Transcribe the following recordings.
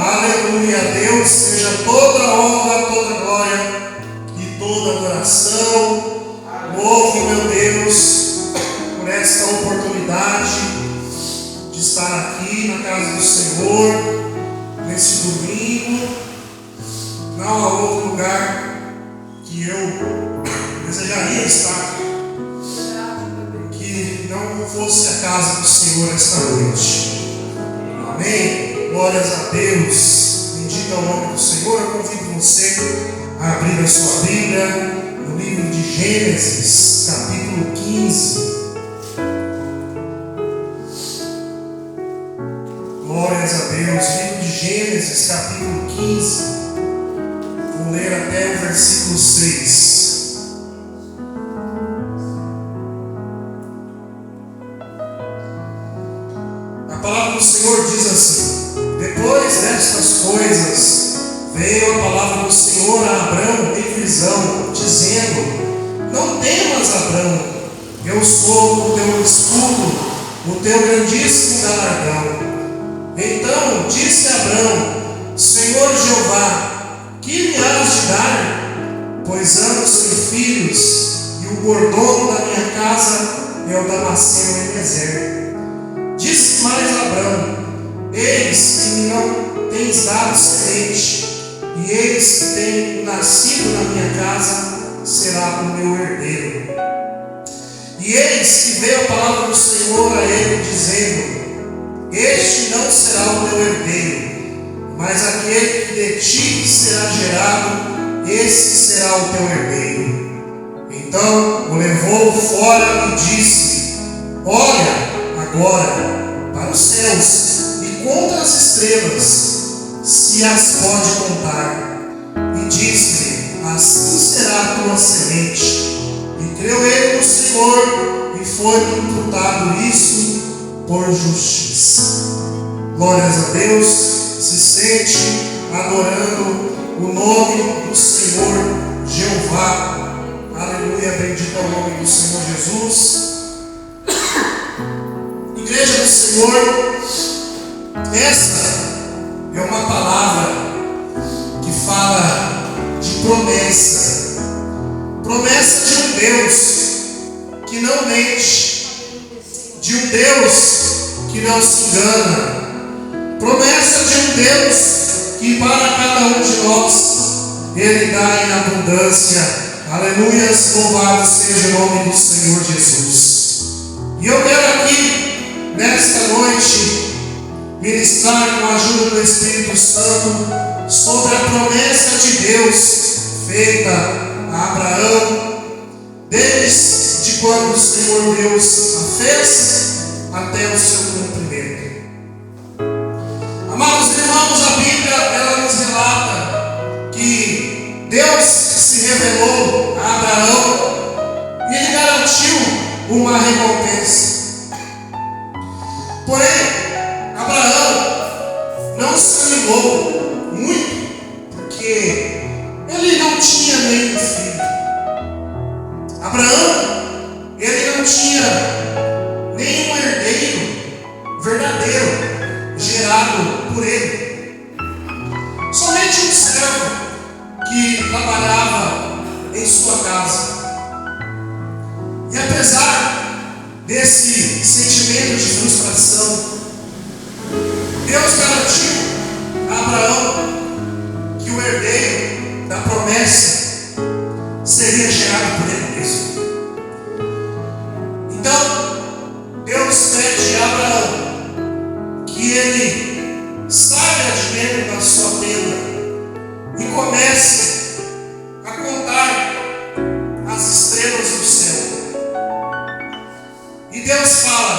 Aleluia. A Deus seja toda honra, toda glória e toda adoração. Louve, meu Deus, por esta oportunidade de estar aqui na casa do Senhor, nesse domingo. Não há outro lugar que eu desejaria estar que não fosse a casa do Senhor esta noite. Amém? Glórias a Deus. Bendito é o nome do Senhor. Eu convido você a abrir a sua Bíblia no livro de Gênesis, capítulo 15. Glórias a Deus. Livro de Gênesis, capítulo 15. Vou ler até o versículo 6. A palavra do Senhor diz assim: depois destas coisas, veio a palavra do Senhor a Abrão em visão, dizendo: não temas, Abrão, eu sou o teu escudo, o teu grandíssimo galardão. Então disse Abrão: Senhor Jeová, que me has de dar? Pois ando sem filhos, e o mordomo da minha casa é o Damasceno Eliezer. Disse mais Abrão: eis que me não tens dado semente, e eis que tem nascido na minha casa, será o meu herdeiro. E eis que veio a palavra do Senhor a ele, dizendo: este não será o teu herdeiro, mas aquele que de ti será gerado, esse será o teu herdeiro. Então o levou fora e disse: olha agora para os céus e conta as estrelas, se as pode contar. E disse-lhe: assim será a tua semente. E creu ele no Senhor, e foi-lhe imputado isso por justiça. Glórias a Deus. Se sente adorando o nome do Senhor Jeová. Aleluia. Bendito é o nome do Senhor Jesus. Igreja do Senhor, essa é uma palavra que fala de promessa. Promessa de um Deus que não mente, de um Deus que não se engana. Promessa de um Deus que para cada um de nós Ele dá em abundância. Aleluias, louvado seja o nome do Senhor Jesus. E eu quero aqui, nesta noite, ministrar com a ajuda do Espírito Santo sobre a promessa de Deus feita a Abraão, desde quando o Senhor Deus a fez até o seu cumprimento. Amados irmãos, a Bíblia ela nos relata que Deus se revelou a Abraão e ele garantiu uma recompensa. Porém, Abraão não se animou muito, porque ele não tinha nenhum filho. Abraão, ele não tinha nenhum herdeiro verdadeiro gerado por ele. Somente um servo que trabalhava em sua casa. E apesar desse sentimento de frustração, Deus garantiu a Abraão que o herdeiro da promessa seria gerado por ele mesmo. Então, Deus pede a Abraão que ele saia de dentro da sua tenda e comece a contar as estrelas do céu. E Deus fala: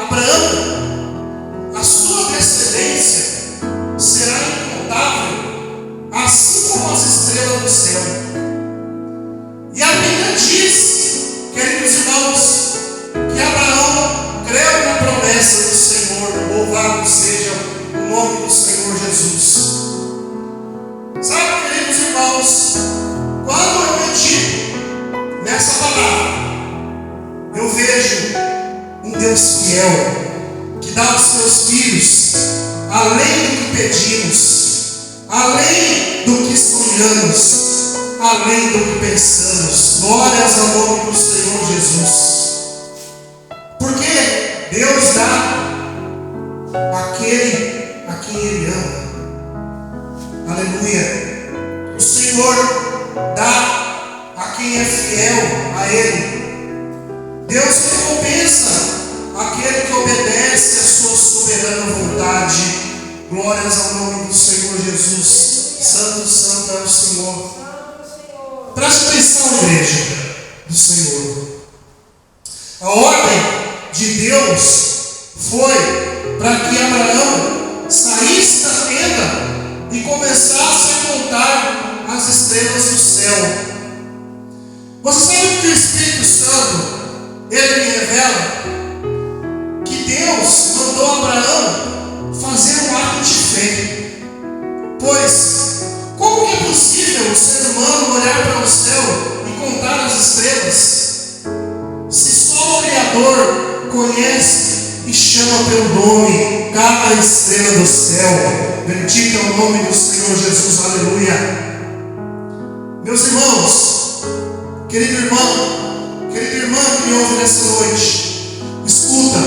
Abraão, a sua descendência será incontável, assim como as estrelas do céu. E a Bíblia diz, queridos irmãos, que Abraão creu na promessa do Senhor. Louvado seja o nome do Senhor Jesus. Sabe, queridos irmãos, quando eu medito nessa palavra, eu vejo um Deus fiel, que dá aos seus filhos, além do que pedimos, além do que sonhamos, além do que pensamos. Glórias ao nome do Senhor Jesus. Porque Deus dá àquele a quem Ele ama. Aleluia. O Senhor dá a quem é fiel a Ele. Deus recompensa aquele que obedece à sua soberana vontade. Glórias ao nome do Senhor Jesus. Santo, santo é o Senhor. Preste atenção, igreja do Senhor. A ordem de Deus foi para que Abraão saísse da tenda e começasse a contar as estrelas do céu. Você sabe que o Espírito Santo, ele me revela que Deus mandou Abraão fazer um ato de fé. Pois, como que é possível o ser humano olhar para o céu e contar as estrelas, se só o Criador conhece e chama pelo nome cada estrela do céu? Bendito é o nome do Senhor Jesus, aleluia. Meus irmãos, querido irmão, querida irmã que me ouve nessa noite, escuta,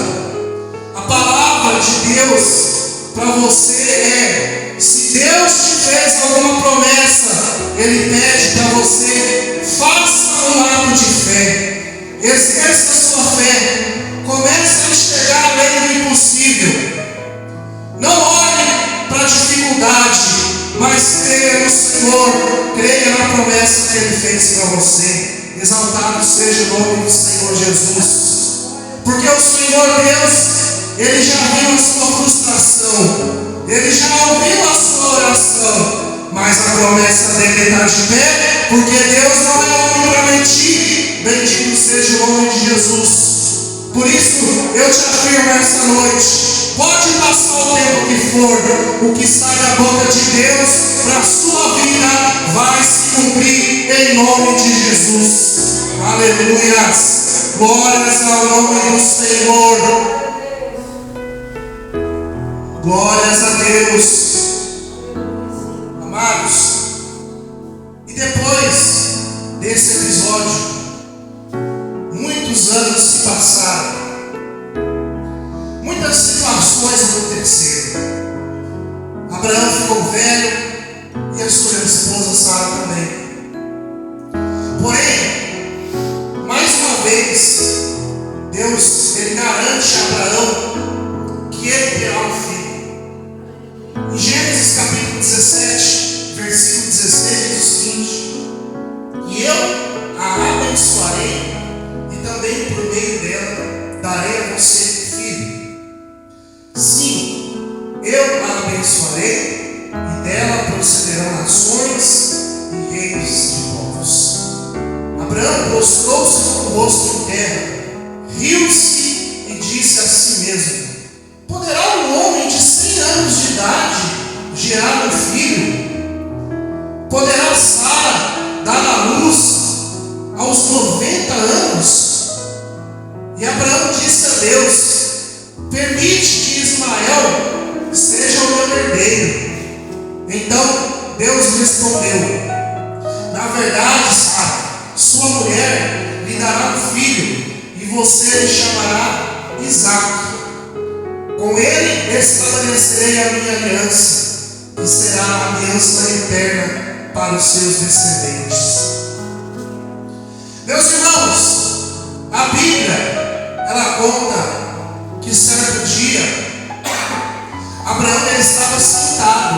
a palavra de Deus para você é: se Deus te fez alguma promessa, Ele pede para você, faça um ato de fé, exerça a sua fé, comece a enxergar além do impossível. Não olhe para a dificuldade, mas creia no Senhor, creia na promessa que Ele fez para você. Exaltado seja o nome do Senhor Jesus. Porque o Senhor Deus, Ele já viu a sua frustração, Ele já ouviu a sua oração, mas a promessa dele está de pé, porque Deus não é homem para mentir. Bendito seja o nome de Jesus. Por isso eu te afirmo essa noite: pode passar o tempo que for, o que sai da boca de Deus para a sua vida vai se cumprir em nome de Jesus. Aleluia. Glórias ao nome do Senhor. Glórias a Deus. Amados, e depois desse episódio, muitos anos se passaram, muitas situações aconteceram. Abraão ficou velho e a sua esposa Sara também. Porém, mais uma vez, Deus, Ele garante a Abraão que ele terá um filho. Em Gênesis capítulo 17, versículo 16, diz o seguinte: e eu a abençoarei, e também por meio dela darei a você filho. Sim, eu a abençoarei, e dela procederão nações e reis de povos. Abraão prostrou-se com o rosto em terra, riu-se e disse a si mesmo: poderá um homem de 100 anos de idade gerar um filho? Poderá Sara dar à luz aos 90 anos? E Abraão disse a Deus: permite que Ismael seja o meu herdeiro. Então Deus respondeu: na verdade, Sara, sua mulher lhe dará um filho, e você lhe chamará Isaque. Com ele estabelecerei a minha aliança, que será a aliança eterna para os seus descendentes. Meus irmãos, a Bíblia, ela conta que certo dia, Abraão ele estava sentado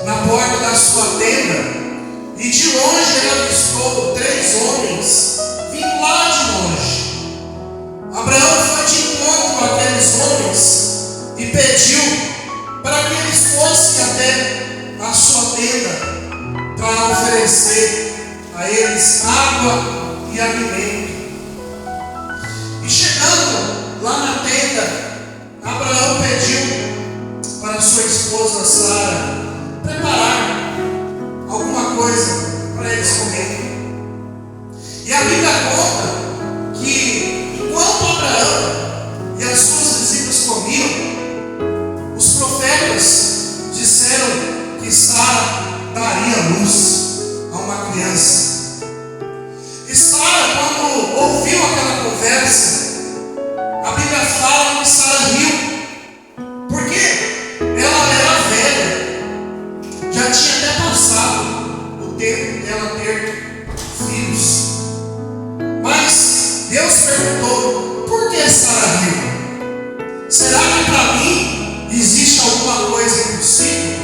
na porta da sua tenda, e de longe ele avistou 3 homens vindo lá de longe. Abraão foi de encontro àqueles homens e pediu para que eles fossem até a sua tenda para oferecer a eles água e alimento. E chegando lá na tenda, Abraão pediu para sua esposa Sara preparar alguma coisa para eles comerem. E a Bíblia conta que enquanto Abraão e as suas visitas comiam, perguntou: por que Sara riu? Será que para mim existe alguma coisa impossível?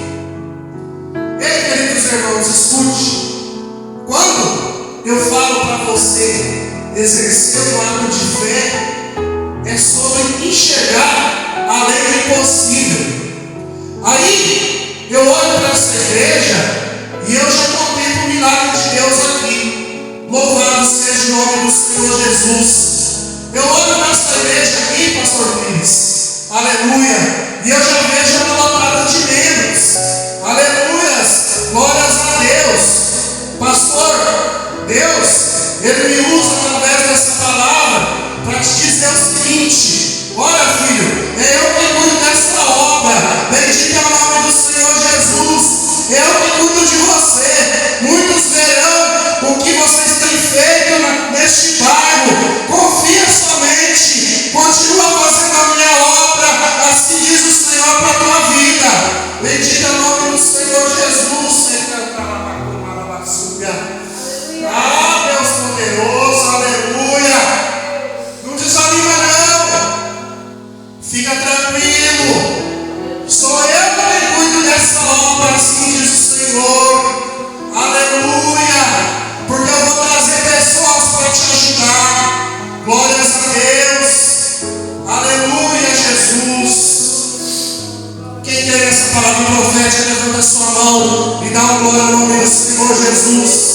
Ei, queridos irmãos, escute. Quando eu falo para você exercer um ato de fé, é sobre enxergar além do impossível. Aí eu olho para essa igreja e eu já contemplo o milagre de Deus aqui. Louvado seja o nome do Senhor Jesus. Eu olho para essa igreja aqui, pastor Pires, aleluia, e eu já vejo uma lotada de membros, aleluias, glórias a Deus. Pastor, Deus, Ele me usa através dessa palavra para te dizer o seguinte: olha, filho, é eu que cuido dessa obra, bendito é o nome do Senhor Jesus, eu que cuido de você. Muitos verão o que vocês têm feito neste bairro. Confia somente, continua fazendo a minha obra, assim diz o Senhor para a tua vida. Bendito é o nome do Senhor Jesus. Ah, Deus poderoso, aleluia. Não desanima não, fica tranquilo, sou eu que cuido dessa obra, assim diz o Senhor, aleluia, porque eu vou trazer pessoas para te ajudar. Glórias a Deus, aleluia, Jesus. Quem quer essa palavra profética, levanta a sua mão e dá uma glória ao nome do Senhor Jesus.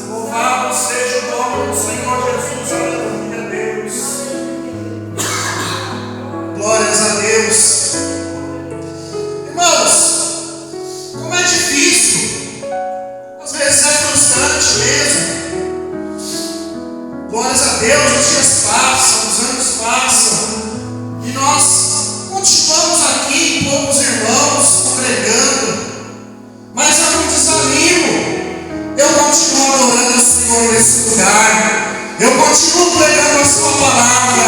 Louvado seja o nome do Senhor Jesus, aleluia, Deus. Glórias a Deus. Irmãos, como é difícil, às vezes é frustrante mesmo. Glórias a Deus, os dias passam, os anos passam, e nós continuamos aqui, poucos irmãos, congregando, mas eu não desanimo. Eu continuo adorando o Senhor nesse lugar. Eu continuo pregando a sua palavra.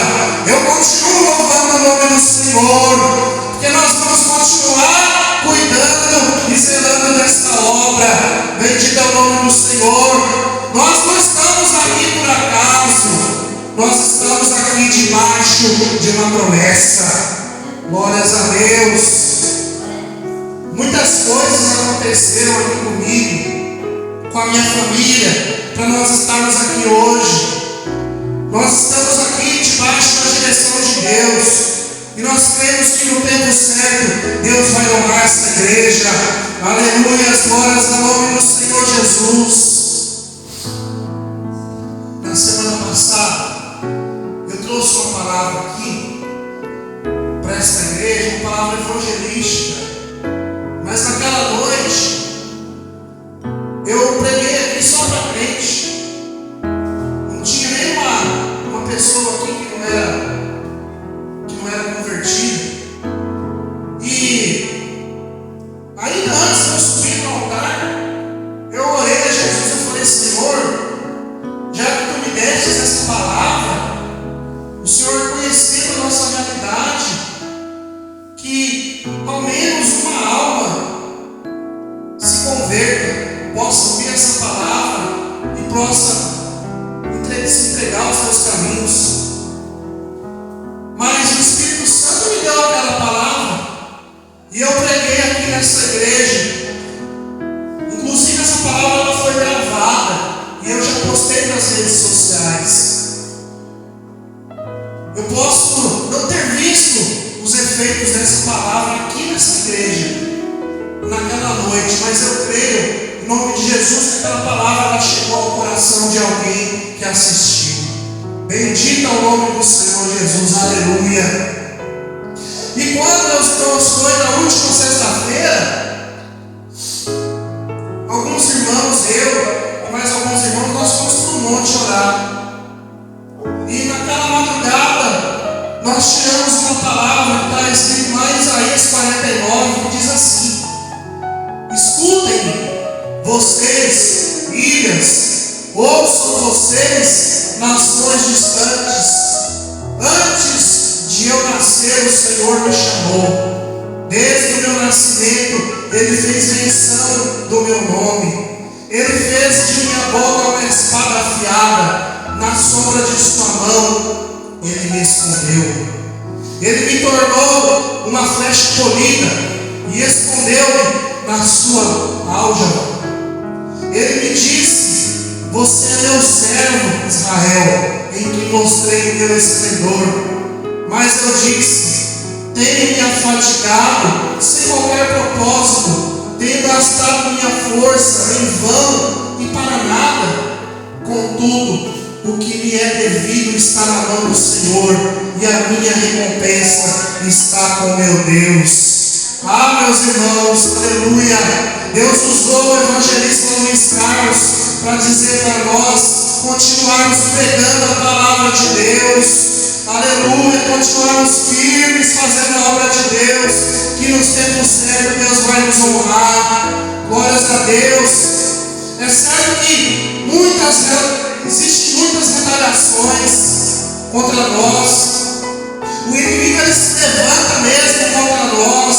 Eu continuo louvando o nome do Senhor. Porque nós vamos continuar cuidando e zelando desta obra. Bendito é o nome do Senhor. Nós não estamos aqui por acaso. Nós estamos aqui debaixo de uma promessa. Glórias a Deus. Muitas coisas aconteceram aqui comigo, com a minha família, para nós estarmos aqui hoje. Nós estamos aqui debaixo da direção de Deus, e nós cremos que no tempo certo Deus vai honrar essa igreja. Aleluia, as glórias ao nome do Senhor Jesus. Na semana passada eu trouxe uma palavra aqui para esta igreja, uma palavra evangelística, mas naquela noite eu preguei aqui só para crente. Não tinha nenhuma pessoa aqui que não era convertida. E ainda antes de eu subir no altar, eu orei a Jesus e falei: Senhor, já que tu me destes essa palavra, o Senhor conhecendo a nossa realidade, que ao menos uma alma se converta, possa ouvir essa palavra e possa se entregar aos teus caminhos. Mas o Espírito Santo me deu aquela palavra e eu preguei aqui nessa igreja. Inclusive essa palavra ela foi gravada e eu já postei nas redes sociais. Eu posso não ter visto os efeitos dessa palavra aqui nessa igreja naquela noite, mas eu creio em nome de Jesus que aquela palavra ela chegou ao coração de alguém que assistiu. Bendito é o nome do Senhor Jesus, aleluia. E quando foi na última sexta-feira, alguns irmãos, eu e mais alguns irmãos, nós fomos para o monte orar. E naquela madrugada nós tiramos uma palavra que está escrito lá em Isaías 49, que diz assim: escutem vocês, ilhas, ouçam vocês, nações distantes. Antes de eu nascer, o Senhor me chamou. Desde o meu nascimento, Ele fez menção do meu nome. Ele fez de minha boca uma espada afiada. na sombra de sua mão, Ele me escondeu. Ele me tornou uma flecha polida e escondeu-me na sua álgeva. Ele me disse: você é meu servo, Israel, em que mostrei o meu esplendor. Mas eu disse: tenho me afadigado sem qualquer propósito, tenho gastado minha força em vão e para nada. Contudo, o que me é devido está na mão do Senhor, e a minha recompensa está com meu Deus. Ah, meus irmãos, aleluia! Deus usou o evangelista Luiz Carlos para dizer para nós continuarmos pregando a palavra de Deus. Aleluia! Continuarmos firmes fazendo a obra de Deus, que nos tempos certos Deus vai nos honrar. Glórias a Deus. É certo que existem muitas retaliações contra nós. O inimigo ele se levanta mesmo contra nós,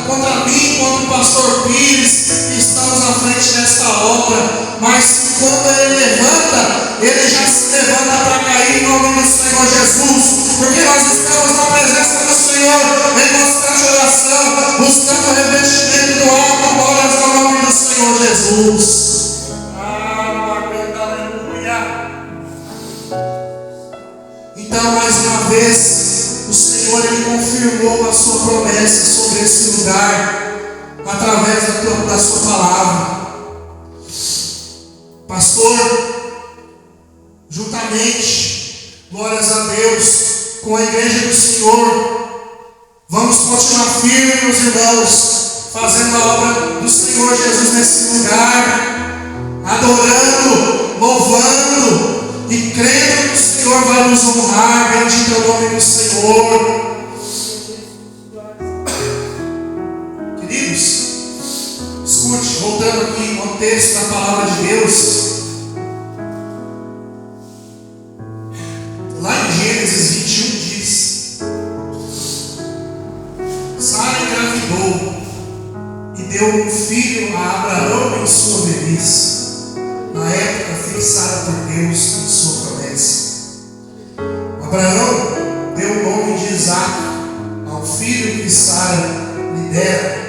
contra mim, contra o pastor Pires, que estamos à frente desta obra. Mas quando ele levanta, ele já se levanta para cair em nome do Senhor Jesus, porque nós estamos na presença do Senhor, em constante oração, buscando o revestimento do alto. Glórias ao nome do Senhor Jesus. Então, mais uma vez, o Senhor ele confirmou a sua promessa sobre esse lugar, através da sua palavra. Pastor, juntamente, glórias a Deus, com a igreja do Senhor, vamos continuar firmes, meus irmãos, fazendo a obra do Senhor Jesus nesse lugar, adorando, louvando e crendo que o Senhor vai nos honrar. Bendito é o nome do Senhor. Queridos, escute, voltando aqui ao texto da palavra de Deus, lá em Gênesis 21 diz: Sara engravidou e deu um filho a Abraão em sua velhice, na época fixada por Deus em sua promessa. Abraão deu o nome de Isaque ao filho que Sara lhe dera.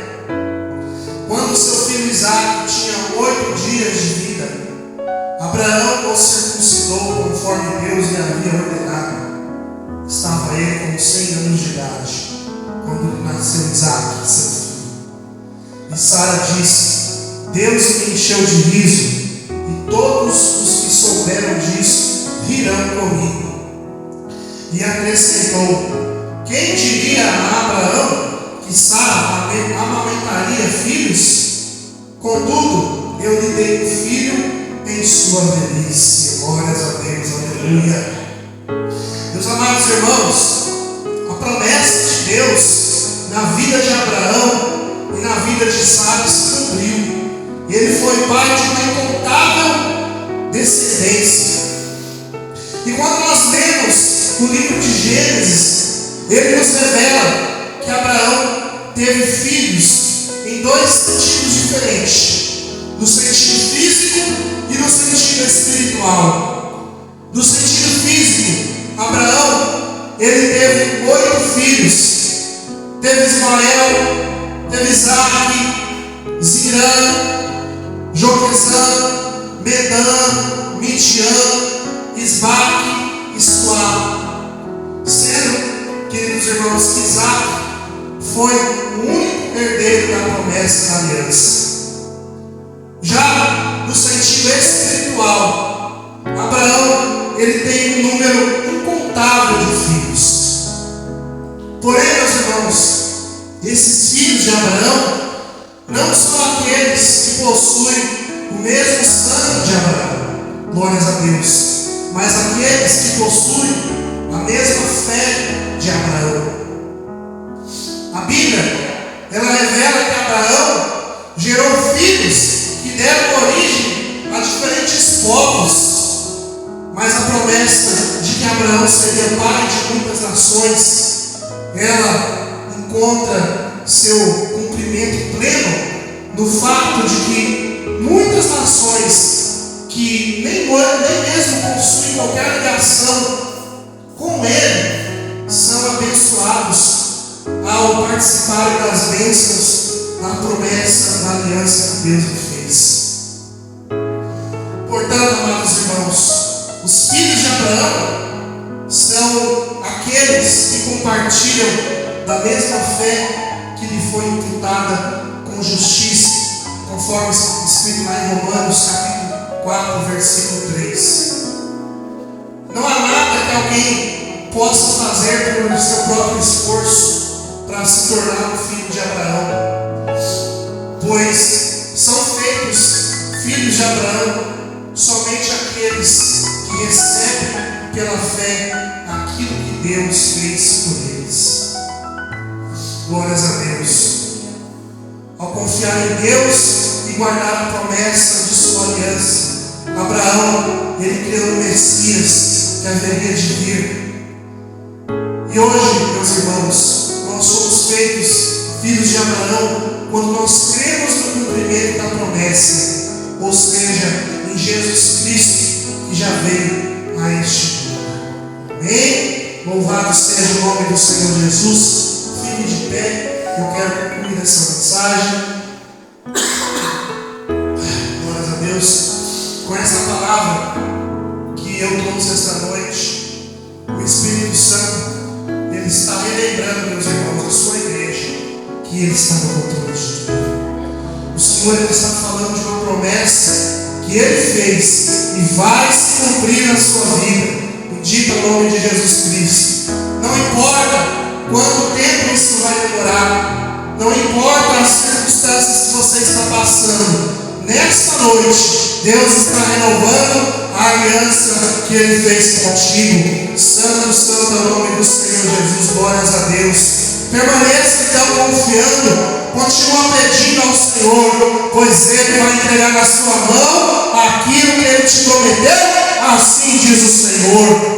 Quando seu filho Isaque tinha 8 dias de vida, Abraão o circuncidou conforme Deus lhe havia ordenado. Estava ele com 100 anos de idade quando nasceu Isaque, seu filho. E Sara disse: Deus me encheu de riso, e todos os que souberam disso rirão comigo. E acrescentou: quem diria a Abraão que Sara amamentaria filhos? Contudo, eu lhe dei um filho em sua velhice. Glórias a Deus, aleluia. Meus amados irmãos, a promessa de Deus na vida de Abraão e na vida de Sara se cumpriu. Ele foi pai de uma incontável descendência. E quando nós lemos o livro de Gênesis, ele nos revela que Abraão teve filhos em 2 sentidos diferentes: no sentido físico e no sentido espiritual. No sentido físico, Abraão ele teve 8 filhos. Teve Ismael, teve Isaque, Zirã, Joquezã, Medã, Midian, Isbaque e Suá. Sendo, queridos irmãos, que Isaque foi o único herdeiro da promessa da aliança. Já no sentido espiritual, Abraão ele tem um número incontável de filhos. Porém, meus irmãos, esses filhos de Abraão não são aqueles que possuem o mesmo sangue de Abraão, glórias a Deus, mas aqueles que possuem a mesma fé de Abraão. A Bíblia, ela revela que Abraão gerou filhos que deram origem a diferentes povos, mas a promessa de que Abraão seria pai de muitas nações, ela encontra seu cumprimento pleno no fato de que muitas nações que nem mesmo possuem qualquer ligação com Ele, são abençoados ao participarem das bênçãos da promessa da aliança que Deus lhe fez. Portanto, amados irmãos, os filhos de Abraão são aqueles que compartilham da mesma fé que lhe foi imputada com justiça, conforme escrito lá em Romanos capítulo 4, versículo 3. Não há nada que alguém possa fazer por seu próprio esforço para se tornar um filho de Abraão, pois são feitos filhos de Abraão somente aqueles que recebem pela fé aquilo que Deus fez por eles. Glórias a Deus. Ao confiar em Deus e guardar a promessa de sua aliança, Abraão, ele creu no Messias que haveria de vir. E hoje, meus irmãos, nós somos feitos filhos de Abraão quando nós cremos no cumprimento da promessa, ou seja, em Jesus Cristo que já veio a este mundo. Amém? Louvado seja o nome do Senhor Jesus. Fique de pé, eu quero concluir essa mensagem. Glórias a Deus. Com essa palavra que eu trouxe esta noite, o Espírito Santo, ele está relembrando, meus irmãos, a sua igreja, que ele está no controle de tudo. O Senhor, ele está falando de uma promessa que ele fez e vai se cumprir na sua vida. Bendito é o nome de Jesus Cristo. Não importa quanto tempo isso vai demorar, não importa as circunstâncias que você está passando, nesta noite, Deus está renovando a aliança que Ele fez contigo. Santo, santo é o nome do Senhor Jesus, glórias a Deus. Permaneça então confiando, continua pedindo ao Senhor, pois Ele vai entregar na sua mão aquilo que Ele te prometeu, assim diz o Senhor.